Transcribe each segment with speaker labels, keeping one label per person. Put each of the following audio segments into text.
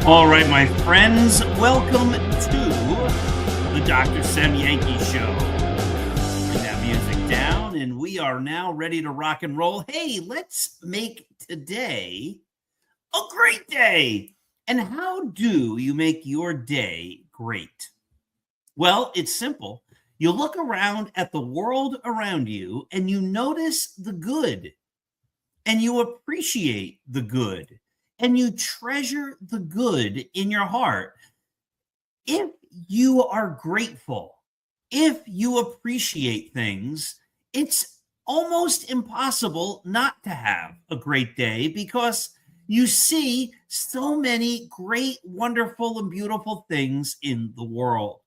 Speaker 1: All right, my friends, welcome to the Dr. Sem Yankee Show. Bring that music down, and we are now ready to rock and roll. Hey, let's make today a great day. And how do you make your day great? Well, it's simple. You look around at the world around you, and you notice the good, and you appreciate the good. And you treasure the good in your heart. If you are grateful, if you appreciate things, it's almost impossible not to have a great day because you see so many great, wonderful, and beautiful things in the world.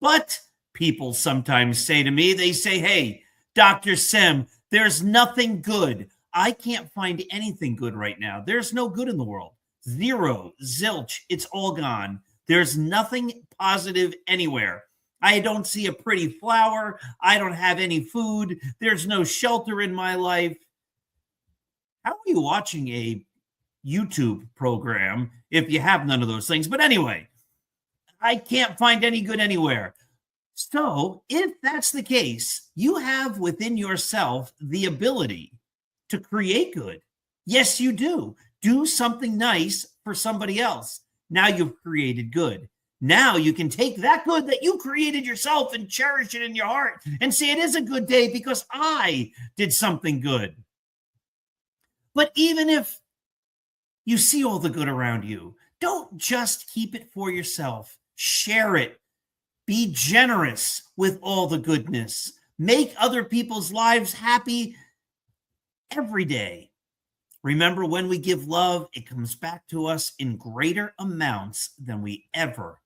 Speaker 1: But people sometimes say to me, they say, hey, Dr. Sem, there's nothing good. I can't find anything good right now. There's no good in the world. Zero, zilch, it's all gone. There's nothing positive anywhere. I don't see a pretty flower. I don't have any food. There's no shelter in my life. How are you watching a YouTube program if you have none of those things? But anyway, I can't find any good anywhere. So if that's the case, you have within yourself the ability to create good. Yes, you do. Do something nice for somebody else. Now you've created good. Now you can take that good that you created yourself and cherish it in your heart and say it is a good day because I did something good. But even if you see all the good around you, don't just keep it for yourself. Share it. Be generous with all the goodness. Make other people's lives happy every day. Remember, when we give love, it comes back to us in greater amounts than we ever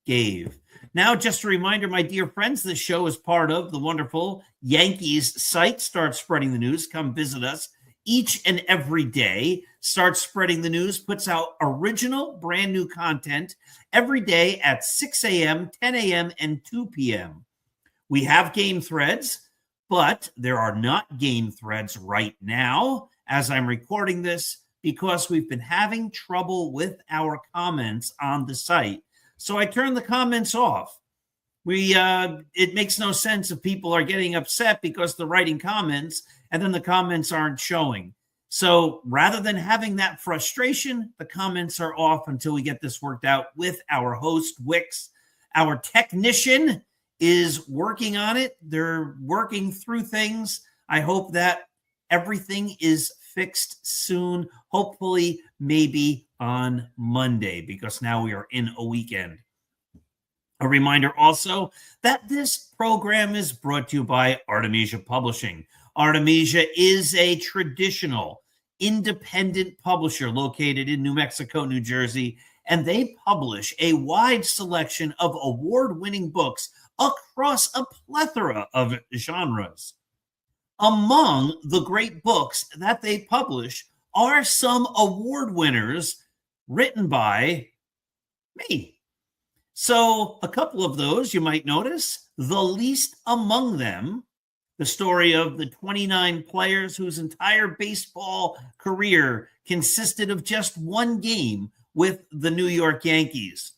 Speaker 1: gave. Now, just a reminder, my dear friends, this show is part of the wonderful Yankees site. Start spreading the news. Come visit us each and every day. Start spreading the news. Puts out original, brand new content every day at 6 a.m., 10 a.m., and 2 p.m. We have game threads, but there are not game threads right now as I'm recording this because we've been having trouble with our comments on the site. So I turned the comments off. It makes no sense if people are getting upset because they're writing comments and then the comments aren't showing. So rather than having that frustration, the comments are off until we get this worked out with our host, Wix. Our technician is working on it. They're working through things. I hope that everything is fixed soon, hopefully maybe on Monday, because now we are in a weekend. A reminder also that this program is brought to you by Artemisia Publishing. Artemisia is a traditional, independent publisher located in New Mexico, New Jersey, and they publish a wide selection of award-winning books across a plethora of genres. Among the great books that they publish are some award winners written by me. So a couple of those you might notice, the least among them, the story of the 29 players whose entire baseball career consisted of just one game with the New York Yankees.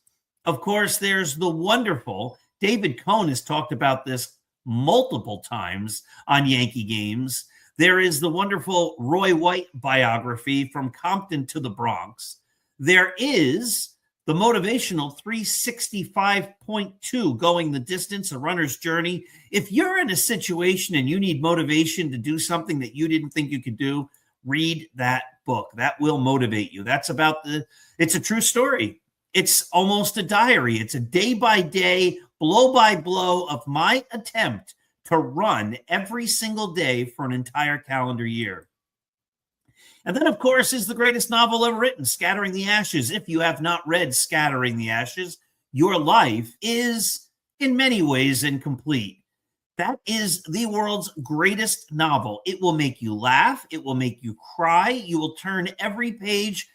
Speaker 1: Of course, there's the wonderful, David Cohn has talked about this multiple times on Yankee Games. There is the wonderful Roy White biography, From Compton to the Bronx. There is the motivational 365.2, Going the Distance, A Runner's Journey. If you're in a situation and you need motivation to do something that you didn't think you could do, read that book. That will motivate you. That's about it's a true story. It's almost a diary. It's a day-by-day, blow-by-blow of my attempt to run every single day for an entire calendar year. And then, of course, is the greatest novel ever written, Scattering the Ashes. If you have not read Scattering the Ashes, your life is in many ways incomplete. That is the world's greatest novel. It will make you laugh. It will make you cry. You will turn every page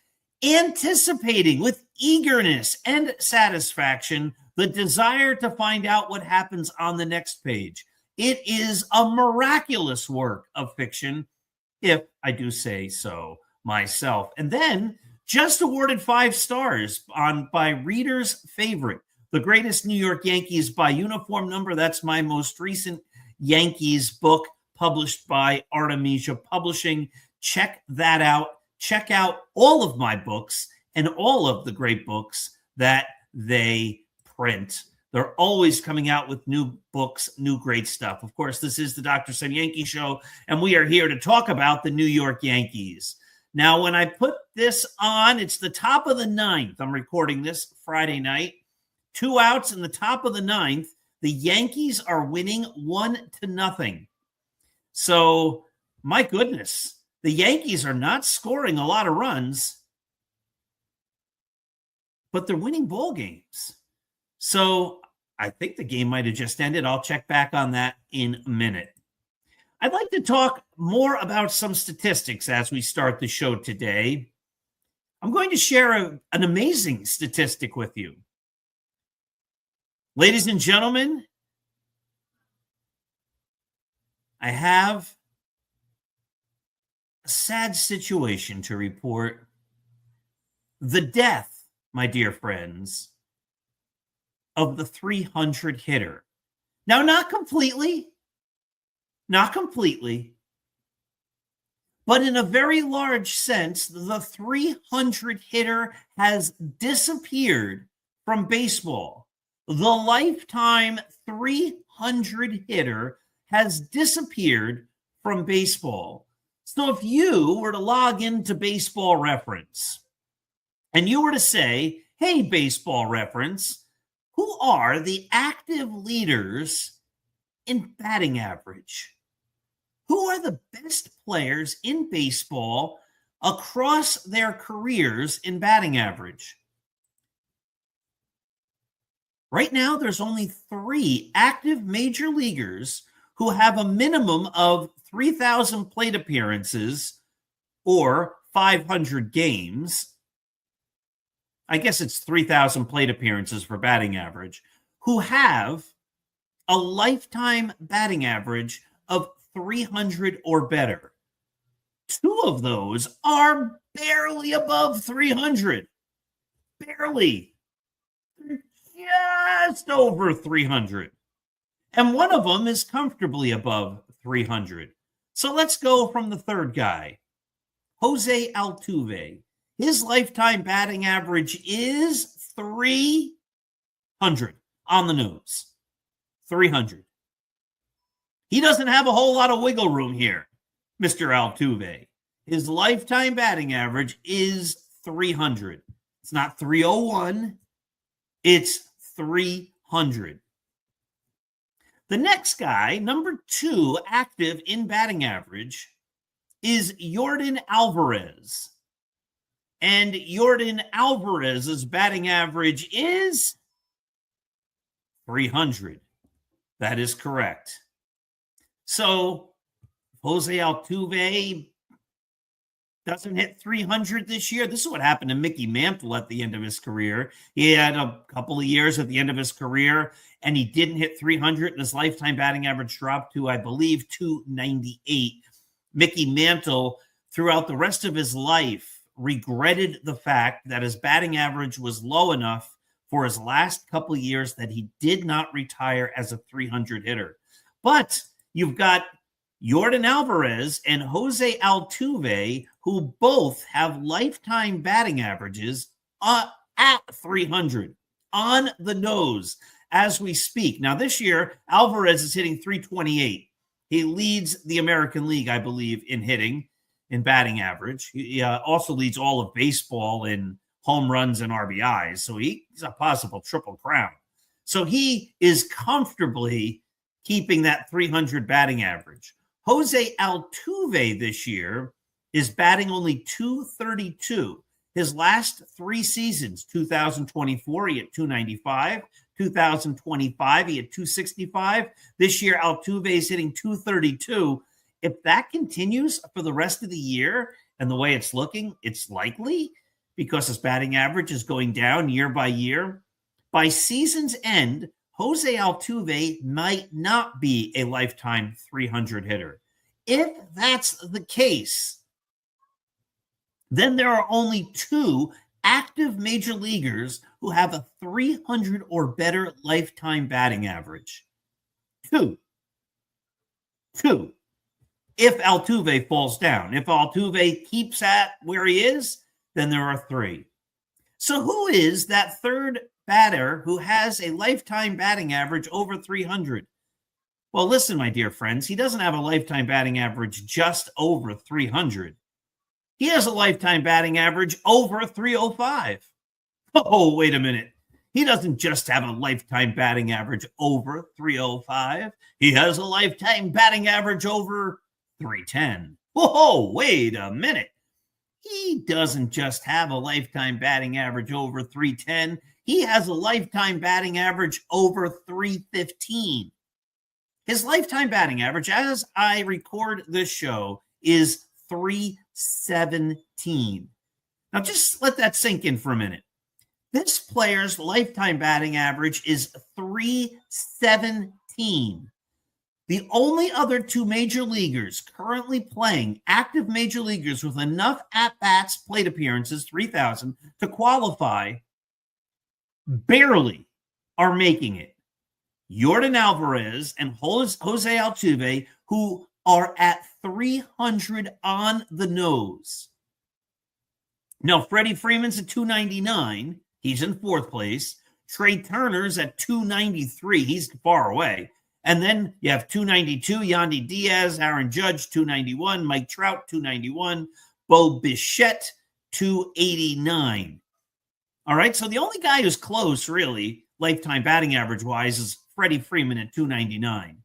Speaker 1: anticipating with eagerness and satisfaction the desire to find out what happens on the next page. It is a miraculous work of fiction, if I do say so myself. And then just awarded 5 stars by Reader's Favorite, The Greatest New York Yankees by Uniform Number. That's my most recent Yankees book published by Artemisia Publishing. Check that out. Check out all of my books and all of the great books that they print. They're always coming out with new books, new great stuff. Of course, this is the Dr. Sam Yankee Show, and we are here to talk about the New York Yankees. Now, when I put this on, it's the top of the 9th. I'm recording this Friday night. 2 outs in the top of the 9th. The Yankees are winning 1-0. So, my goodness, the Yankees are not scoring a lot of runs, but they're winning ball games. So I think the game might have just ended. I'll check back on that in a minute. I'd like to talk more about some statistics as we start the show today. I'm going to share an amazing statistic with you. Ladies and gentlemen, I have a sad situation to report. The death, my dear friends, of the 300 hitter. Now, not completely, but in a very large sense, the 300 hitter has disappeared from baseball. The lifetime 300 hitter has disappeared from baseball. So if you were to log into Baseball Reference and you were to say, hey, Baseball Reference, who are the active leaders in batting average? Who are the best players in baseball across their careers in batting average? Right now, there's only 3 active major leaguers who have a minimum of 3,000 plate appearances or 500 games. I guess it's 3,000 plate appearances for batting average, who have a lifetime batting average of 300 or better. 2 of those are barely above 300. Barely. Just over 300. And one of them is comfortably above 300. So let's go from the third guy, Jose Altuve. His lifetime batting average is 300 on the nose. 300. He doesn't have a whole lot of wiggle room here, Mr. Altuve. His lifetime batting average is 300. It's not 301. It's 300. 300. The next guy, number 2 active in batting average, is Yordan Alvarez. And Yordan Alvarez's batting average is 300. That is correct. So Jose Altuve doesn't hit 300 this year. This is what happened to Mickey Mantle at the end of his career. He had a couple of years at the end of his career, and he didn't hit 300, and his lifetime batting average dropped to, I believe, 298. Mickey Mantle, throughout the rest of his life, regretted the fact that his batting average was low enough for his last couple of years that he did not retire as a 300 hitter. But you've got Yordan Alvarez and Jose Altuve, who both have lifetime batting averages at 300, on the nose as we speak. Now, this year, Alvarez is hitting 328. He leads the American League, I believe, in hitting, in batting average. He also leads all of baseball in home runs and RBIs. So he's a possible triple crown. So he is comfortably keeping that 300 batting average. Jose Altuve this year is batting only 232. His last 3 seasons, 2024, he had 295. 2025, he had 265. This year, Altuve is hitting 232. If that continues for the rest of the year and the way it's looking, it's likely, because his batting average is going down year by year. By season's end, Jose Altuve might not be a lifetime 300 hitter. If that's the case, then there are only 2 active major leaguers who have a 300 or better lifetime batting average. 2. If Altuve falls down. If Altuve keeps at where he is, then there are 3. So who is that third batter who has a lifetime batting average over 300? Well, listen, my dear friends, he doesn't have a lifetime batting average just over 300. He has a lifetime batting average over 305. Oh, wait a minute. He doesn't just have a lifetime batting average over 305. He has a lifetime batting average over 310. Whoa, wait a minute. He doesn't just have a lifetime batting average over 310. He has a lifetime batting average over 315. His lifetime batting average, as I record this show, is 317. Now, just let that sink in for a minute. This player's lifetime batting average is 317. The only other 2 major leaguers currently playing, active major leaguers with enough at-bats, plate appearances, 3,000, to qualify, barely are making it. Yordan Alvarez and Jose Altuve, who are at 300 on the nose. Now, Freddie Freeman's at 299. He's in 4th place. Trey Turner's at 293. He's far away. And then you have 292, Yandy Diaz, Aaron Judge, 291, Mike Trout, 291, Bo Bichette, 289. All right, so the only guy who's close, really, lifetime batting average-wise, is Freddie Freeman at 299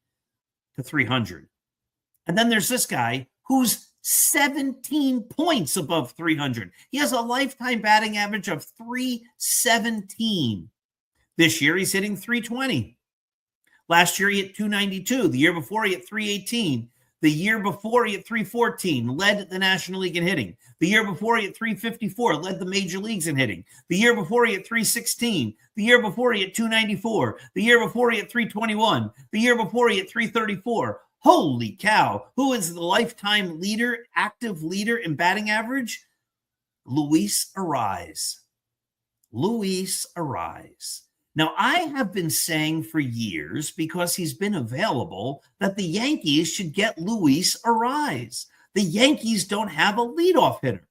Speaker 1: to 300. And then there's this guy who's 17 points above 300. He has a lifetime batting average of 317. This year, he's hitting 320. Last year, he hit 292. The year before, he hit 318. The year before, he hit 314, led the National League in hitting. The year before, he hit 354, led the major leagues in hitting. The year before, he hit 316. The year before, he hit 294. The year before, he hit 321. The year before, he hit 334. Holy cow. Who is the lifetime leader, active leader in batting average? Luis Arraez. Luis Arraez. Now, I have been saying for years, because he's been available, that the Yankees should get Luis Arraez. The Yankees don't have a leadoff hitter.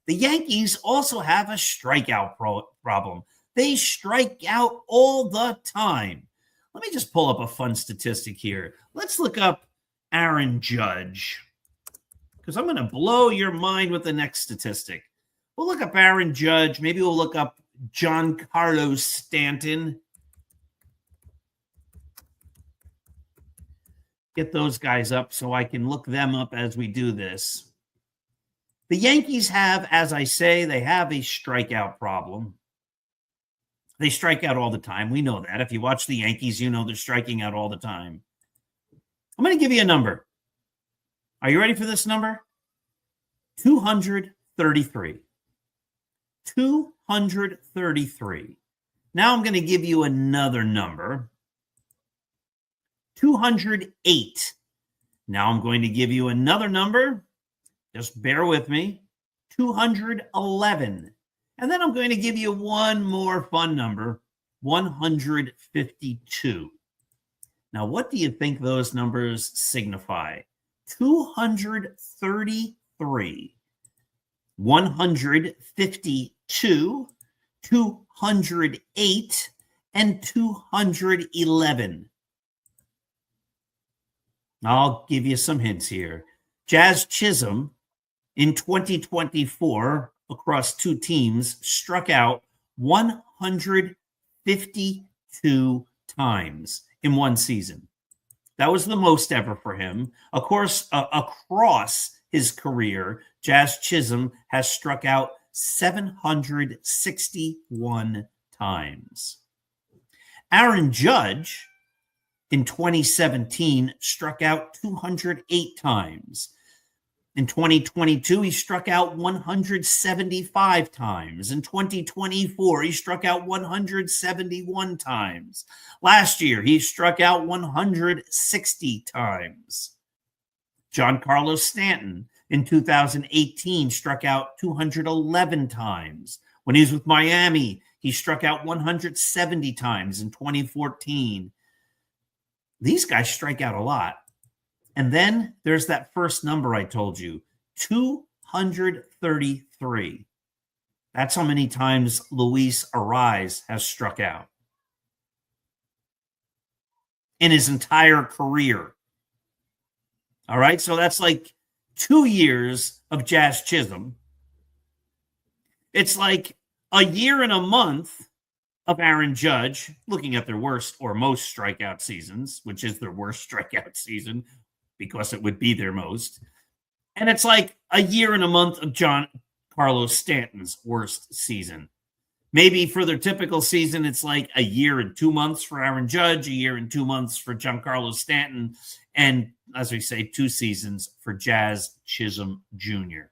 Speaker 1: The Yankees also have a strikeout problem. They strike out all the time. Let me just pull up a fun statistic here. Let's look up Aaron Judge, because I'm going to blow your mind with the next statistic. We'll look up Aaron Judge. Maybe we'll look up Giancarlo Stanton. get those guys up so I can look them up as we do this. The Yankees have, as I say, they have a strikeout problem. They strike out all the time. We know that. If you watch the Yankees, you know they're striking out all the time. I'm going to give you a number. Are you ready for this number? 233. 233. Now I'm going to give you another number. 208. Now I'm going to give you another number. Just bear with me. 211. And then I'm going to give you one more fun number, 152. Now, what do you think those numbers signify? 233, 152, 208, and 211. I'll give you some hints here. Jazz Chisholm in 2024 across two teams struck out 152 times in one season. That was the most ever for him. Of course, across his career, Jazz Chisholm has struck out 761 times. Aaron Judge in 2017 struck out 208 times. In 2022, he struck out 175 times. In 2024, he struck out 171 times. Last year, he struck out 160 times. Giancarlo Stanton in 2018 struck out 211 times. When he was with Miami, he struck out 170 times in 2014. These guys strike out a lot. And then there's that first number I told you, 233. That's how many times Luis Arraez has struck out in his entire career. All right, so that's like 2 years of Jazz Chisholm. It's like a year and a month of Aaron Judge, looking at their worst or most strikeout seasons, which is their worst strikeout season, because it would be their most. And it's like a year and a month of Giancarlo Stanton's worst season. Maybe for their typical season, it's like a year and 2 months for Aaron Judge, a year and 2 months for Giancarlo Stanton, and, as we say, 2 seasons for Jazz Chisholm Jr.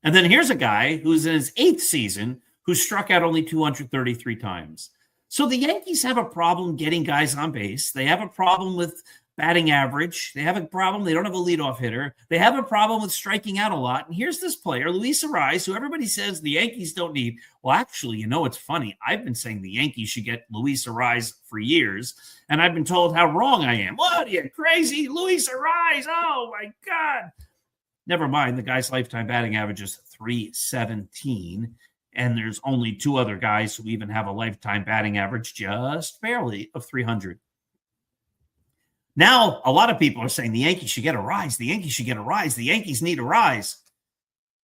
Speaker 1: And then here's a guy who's in his 8th season who struck out only 233 times. So the Yankees have a problem getting guys on base. They have a problem with batting average. They have a problem. They don't have a leadoff hitter. They have a problem with striking out a lot. And here's this player, Luis Arraez, who everybody says the Yankees don't need. Well, actually, you know, it's funny. I've been saying the Yankees should get Luis Arraez for years, and I've been told how wrong I am. What, are you crazy? Luis Arraez, oh, my God. Never mind, the guy's lifetime batting average is .317, and there's only 2 other guys who even have a lifetime batting average just barely of .300. Now, a lot of people are saying the Yankees should get Arraez. The Yankees should get Arraez. The Yankees need Arraez.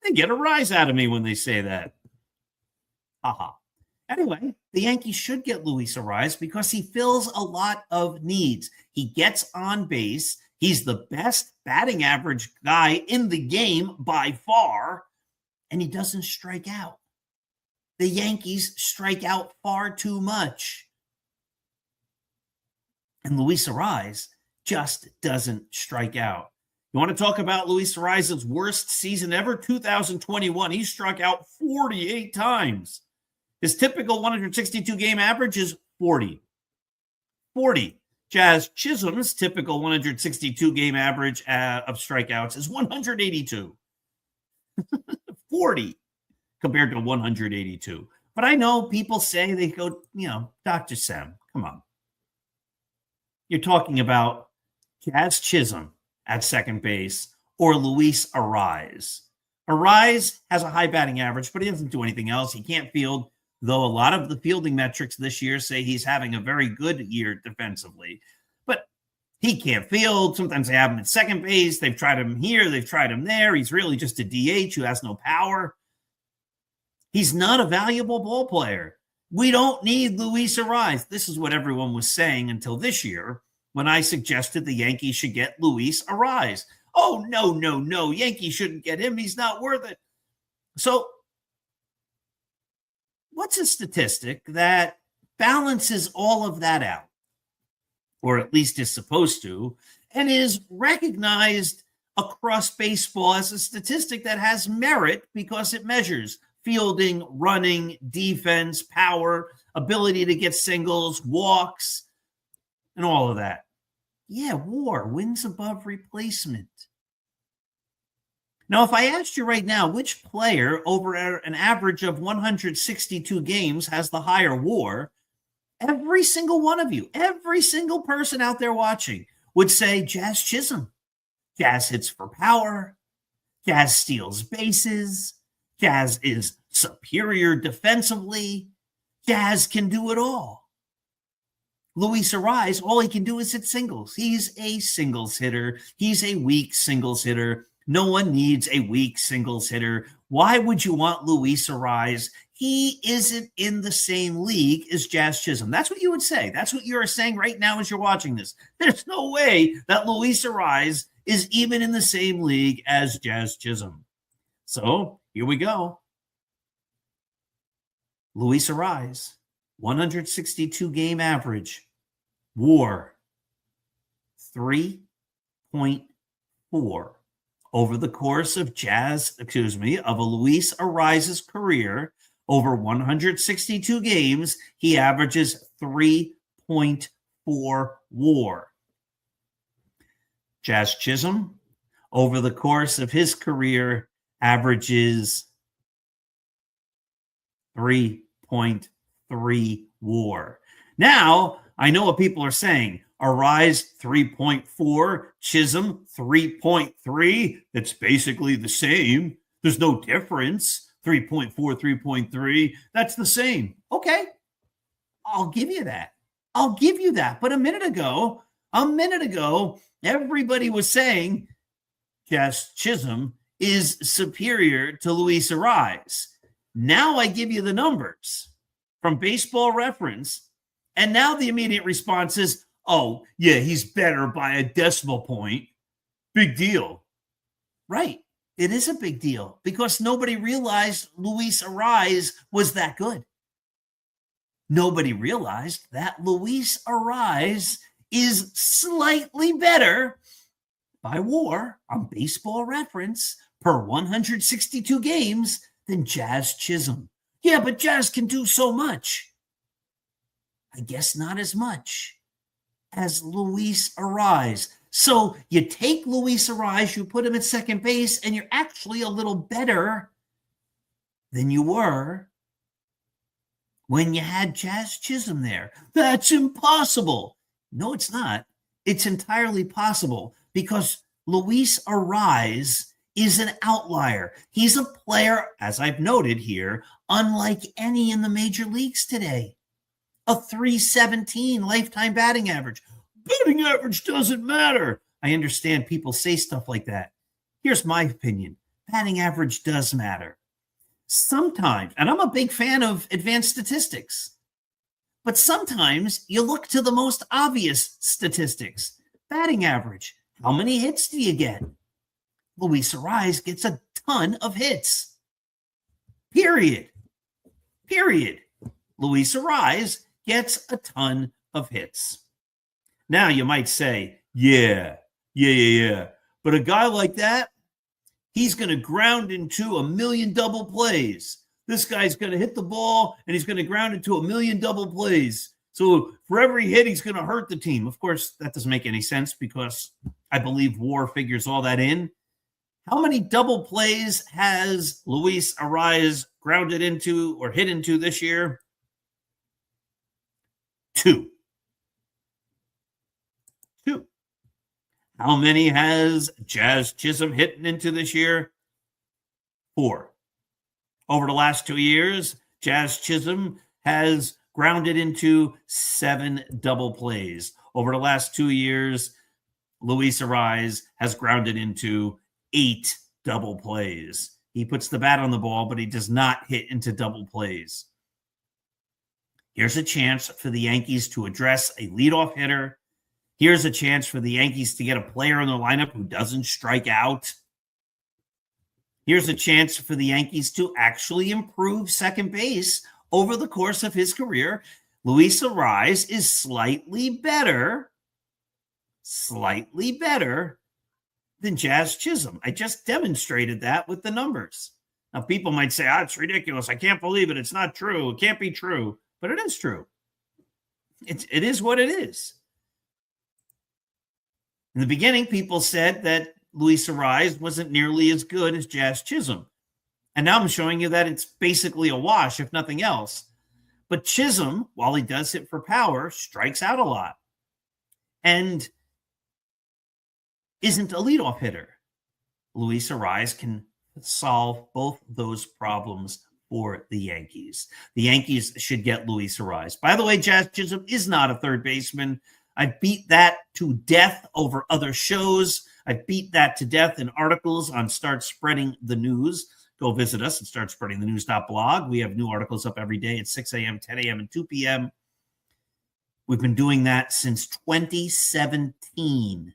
Speaker 1: They get Arraez out of me when they say that. Haha. Anyway, the Yankees should get Luis Arraez because he fills a lot of needs. He gets on base. He's the best batting average guy in the game by far, and he doesn't strike out. The Yankees strike out far too much. And Luis Arraez just doesn't strike out. You want to talk about Luis Arraez's worst season ever? 2021. He struck out 48 times. His typical 162 game average is 40. 40. Jazz Chisholm's typical 162 game average of strikeouts is 182. 40 compared to 182. But I know people say, they go, Dr. Sam, come on. You're talking about Jazz Chisholm at second base or Luis Arraez. Arraez has a high batting average, but he doesn't do anything else. He can't field, though a lot of the fielding metrics this year say he's having a very good year defensively. But he can't field. Sometimes they have him at second base. They've tried him here. They've tried him there. He's really just a DH who has no power. He's not a valuable ball player. We don't need Luis Arraez. This is what everyone was saying until this year when I suggested the Yankees should get Luis Arraez. Oh, no, no, no. Yankees shouldn't get him. He's not worth it. So what's a statistic that balances all of that out, or at least is supposed to, and is recognized across baseball as a statistic that has merit because it measures fielding, running, defense, power, ability to get singles, walks, and all of that? Yeah, WAR, wins above replacement. Now, if I asked you right now, which player over an average of 162 games has the higher WAR, every single one of you, every single person out there watching would say Jazz Chisholm. Jazz hits for power. Jazz steals bases. Jazz is superior defensively. Jazz can do it all. Luis Arraez, all he can do is hit singles. He's a singles hitter. He's a weak singles hitter. No one needs a weak singles hitter. Why would you want Luis Arraez? He isn't in the same league as Jazz Chisholm. That's what you would say. That's what you're saying right now as you're watching this. There's no way that Luis Arraez is even in the same league as Jazz Chisholm. So here we go. Luis Arraez, 162 game average, WAR 3.4. Over the course of of a Luis Arraez's career, over 162 games, he averages 3.4 WAR. Jazz Chisholm, over the course of his career, averages 3.3 WAR. Now, I know what people are saying. Arraez 3.4, Chisholm 3.3. It's basically the same. There's no difference. 3.4, 3.3. That's the same. Okay. I'll give you that. I'll give you that. But a minute ago, everybody was saying Jazz Chisholm is superior to Luis Arraez. Now I give you the numbers from Baseball Reference, and now the immediate response is, oh, yeah, he's better by a decimal point. Big deal. Right. It is a big deal because nobody realized Luis Arraez was that good. Nobody realized that Luis Arraez is slightly better by WAR on Baseball Reference per 162 games than Jazz Chisholm. Yeah, but Jazz can do so much. I guess not as much as Luis Arraez. So you take Luis Arraez, you put him at second base, and you're actually a little better than you were when you had Jazz Chisholm there. That's impossible. No, it's not. It's entirely possible because Luis Arraez is an outlier. He's a player, as I've noted here, unlike any in the major leagues today. A 317 lifetime batting average. Batting average doesn't matter. I understand people say stuff like that. Here's my opinion. Batting average does matter. Sometimes, and I'm a big fan of advanced statistics, but sometimes you look to the most obvious statistics. Batting average. How many hits do you get? Luis Arraez gets a ton of hits. Period. Luis Arraez gets a ton of hits. Now you might say, yeah. But a guy like that, he's going to ground into a million double plays. This guy's going to hit the ball and he's going to ground into a million double plays. So for every hit, he's going to hurt the team. Of course, that doesn't make any sense because I believe WAR figures all that in. How many double plays has Luis Arraez grounded into or hit into this year? 2. How many has Jazz Chisholm hit into this year? 4. Over the last 2 years, Jazz Chisholm has grounded into 7 double plays. Over the last 2 years, Luis Arraez has grounded into 8 double plays. He puts the bat on the ball, but he does not hit into double plays. Here's a chance for the Yankees to address a leadoff hitter Here's a chance for the Yankees to get a player in their lineup who doesn't strike out. Here's a chance for the Yankees to actually improve second base over the course of his career. Luis Arraez is slightly better than Jazz Chisholm. I just demonstrated that with the numbers. Now, people might say, it's ridiculous. I can't believe it. It's not true. It can't be true. But it is true. It is what it is. In the beginning, people said that Luis Arraez wasn't nearly as good as Jazz Chisholm. And now I'm showing you that it's basically a wash, if nothing else. But Chisholm, while he does hit for power, strikes out a lot and isn't a leadoff hitter. Luis Arraez can solve both those problems for the Yankees. The Yankees should get Luis Arraez. By the way, Jazz Chisholm is not a third baseman. I beat that to death over other shows. I beat that to death in articles on Start Spreading the News. Go visit us at startspreadingthenews.blog. We have new articles up every day at 6 a.m., 10 a.m., and 2 p.m. We've been doing that since 2017.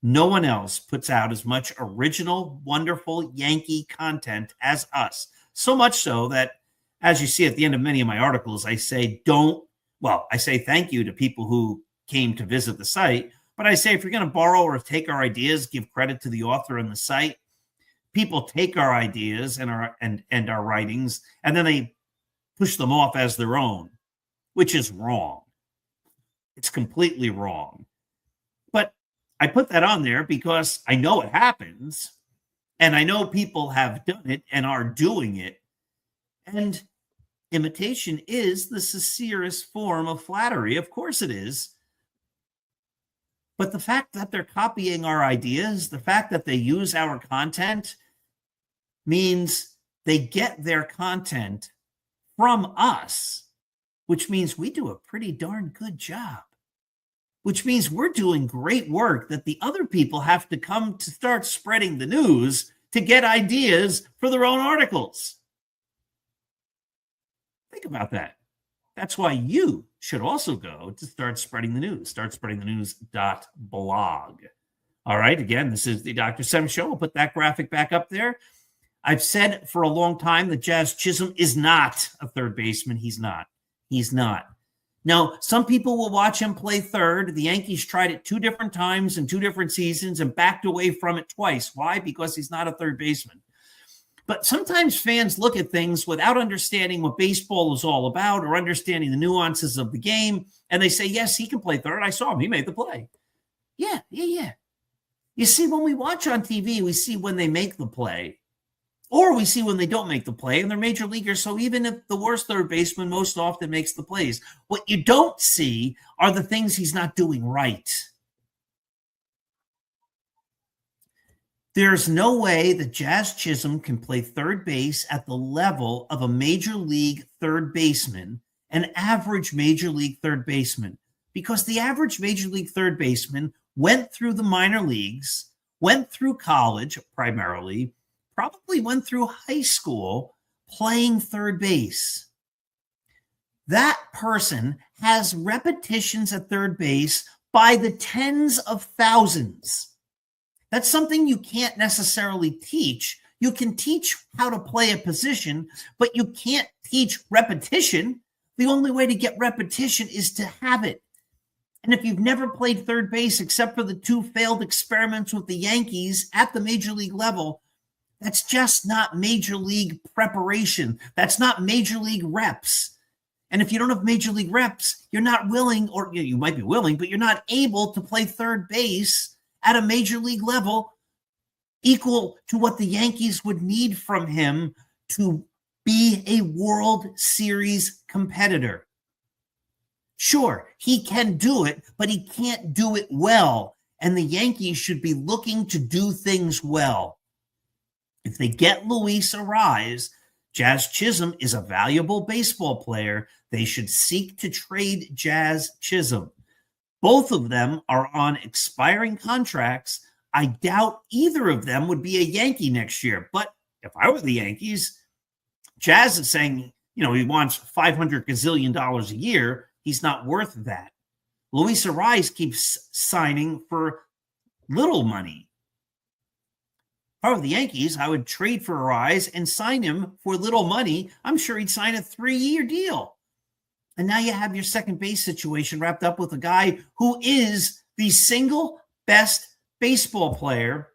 Speaker 1: No one else puts out as much original, wonderful Yankee content as us. So much so that, as you see at the end of many of my articles, I say thank you to people who came to visit the site. But I say, if you're going to borrow or take our ideas, give credit to the author and the site. People take our ideas and our writings, and then they push them off as their own, which is wrong. It's completely wrong. But I put that on there because I know it happens, and I know people have done it and are doing it. And imitation is the sincerest form of flattery. Of course it is. But the fact that they're copying our ideas, the fact that they use our content, means they get their content from us, which means we do a pretty darn good job, which means we're doing great work that the other people have to come to Start Spreading the News to get ideas for their own articles. Think about that. That's why you should also go to Start Spreading the News, startspreadingthenews.blog. All right, again, this is the Dr. Sem Show. I'll put that graphic back up there. I've said for a long time that Jazz Chisholm is not a third baseman. He's not. Now, some people will watch him play third. The Yankees tried it 2 different times in 2 different seasons and backed away from it twice. Why? Because he's not a third baseman. But sometimes fans look at things without understanding what baseball is all about or understanding the nuances of the game, and they say, yes, he can play third. I saw him. He made the play. Yeah. You see, when we watch on TV, we see when they make the play, or we see when they don't make the play, and they're major leaguers, so even if the worst third baseman most often makes the plays, what you don't see are the things he's not doing right. There's no way that Jazz Chisholm can play third base at the level of a major league third baseman, an average major league third baseman, because the average major league third baseman went through the minor leagues, went through college primarily, probably went through high school playing third base. That person has repetitions at third base by the tens of thousands. That's something you can't necessarily teach. You can teach how to play a position, but you can't teach repetition. The only way to get repetition is to have it. And if you've never played third base except for the 2 failed experiments with the Yankees at the major league level, that's just not major league preparation. That's not major league reps. And if you don't have major league reps, you're not willing, or you might be willing, but you're not able to play third base at a major league level equal to what the Yankees would need from him to be a World Series competitor. Sure, he can do it, but he can't do it well. And the Yankees should be looking to do things well. If they get Luis Arraez, Jazz Chisholm is a valuable baseball player. They should seek to trade Jazz Chisholm. Both of them are on expiring contracts. I doubt either of them would be a Yankee next year. But if I were the Yankees, Jazz is saying, he wants $500 gazillion a year. He's not worth that. Luis Arraez keeps signing for little money. If I were the Yankees, I would trade for Arraez and sign him for little money. I'm sure he'd sign a 3-year deal. And now you have your second base situation wrapped up with a guy who is the single best baseball player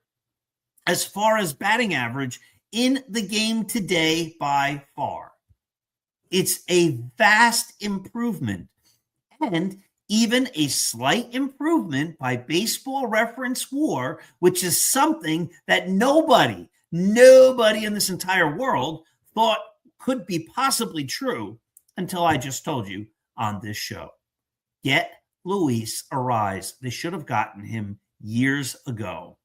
Speaker 1: as far as batting average in the game today by far. It's a vast improvement, and even a slight improvement by Baseball Reference WAR, which is something that nobody in this entire world thought could be possibly true until I just told you on this show. Get Luis Arraez. They should have gotten him years ago.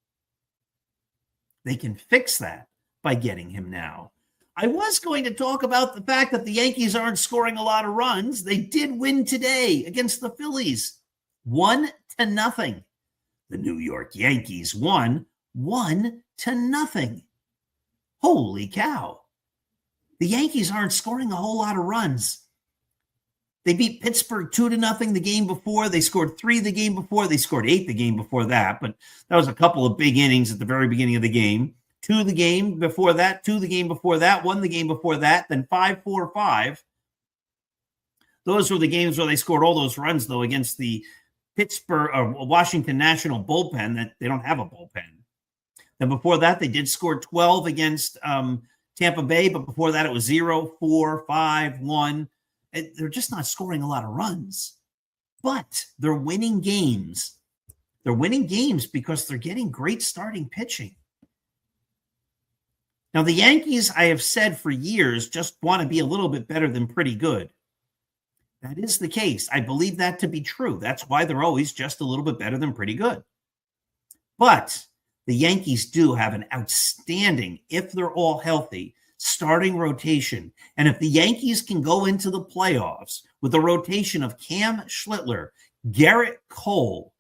Speaker 1: They can fix that by getting him now. I was going to talk about the fact that the Yankees aren't scoring a lot of runs. They did win today against the Phillies, 1-0. The New York Yankees won 1-0. Holy cow. The Yankees aren't scoring a whole lot of runs. They beat Pittsburgh 2-0 the game before. They scored 3 the game before. They scored 8 the game before that, but that was a couple of big innings at the very beginning of the game. 2 the game before that, 2 the game before that, 1 the game before that, then 5-4-5. Those were the games where they scored all those runs, though, against the Pittsburgh or Washington National bullpen. That they don't have a bullpen. Then before that, they did score 12 against Tampa Bay, but before that, it was 0-4-5-1. They're just not scoring a lot of runs, but they're winning games. They're winning games because they're getting great starting pitching. Now, the Yankees, I have said for years, just want to be a little bit better than pretty good. That is the case. I believe that to be true. That's why they're always just a little bit better than pretty good. But the Yankees do have an outstanding, if they're all healthy, starting rotation. And if the Yankees can go into the playoffs with a rotation of Cam Schlittler, Garrett Cole,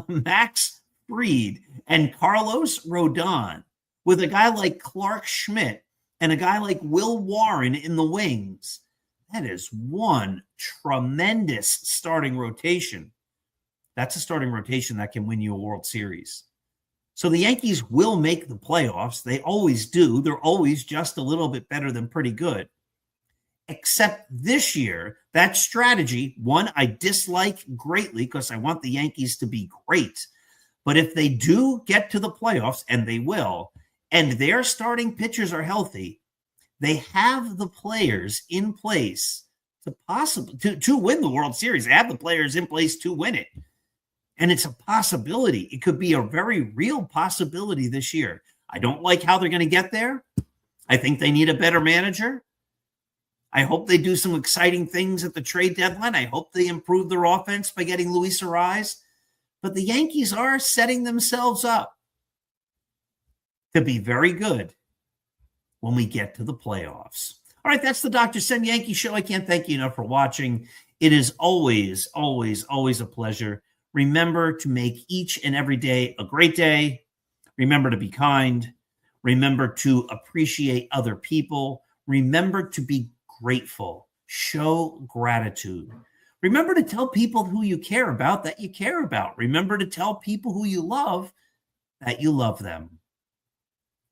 Speaker 1: Max Fried, and Carlos Rodon, with a guy like Clark Schmidt and a guy like Will Warren in the wings, that is one tremendous starting rotation. That's a starting rotation that can win you a World Series. So the Yankees will make the playoffs. They always do. They're always just a little bit better than pretty good. Except this year, that strategy, one, I dislike greatly because I want the Yankees to be great. But if they do get to the playoffs, and they will, and their starting pitchers are healthy, they have the players in place to possibly to win the World Series. They have the players in place to win it. And it's a possibility. It could be a very real possibility this year. I don't like how they're going to get there. I think they need a better manager. I hope they do some exciting things at the trade deadline. I hope they improve their offense by getting Luis Arraez. But the Yankees are setting themselves up to be very good when we get to the playoffs. All right, that's the Dr. Sem Yankee Show. I can't thank you enough for watching. It is always, always, always a pleasure. Remember to make each and every day a great day. Remember to be kind. Remember to appreciate other people. Remember to be grateful. Show gratitude. Remember to tell people who you care about that you care about. Remember to tell people who you love that you love them.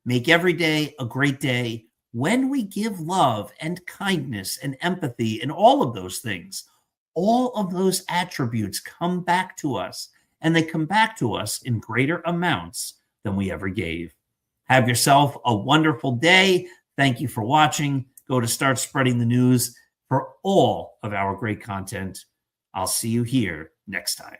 Speaker 1: Make every day a great day when we give love and kindness and empathy and all of those things. All of those attributes come back to us, and they come back to us in greater amounts than we ever gave. Have yourself a wonderful day. Thank you for watching. Go to Start Spreading the News for all of our great content. I'll see you here next time.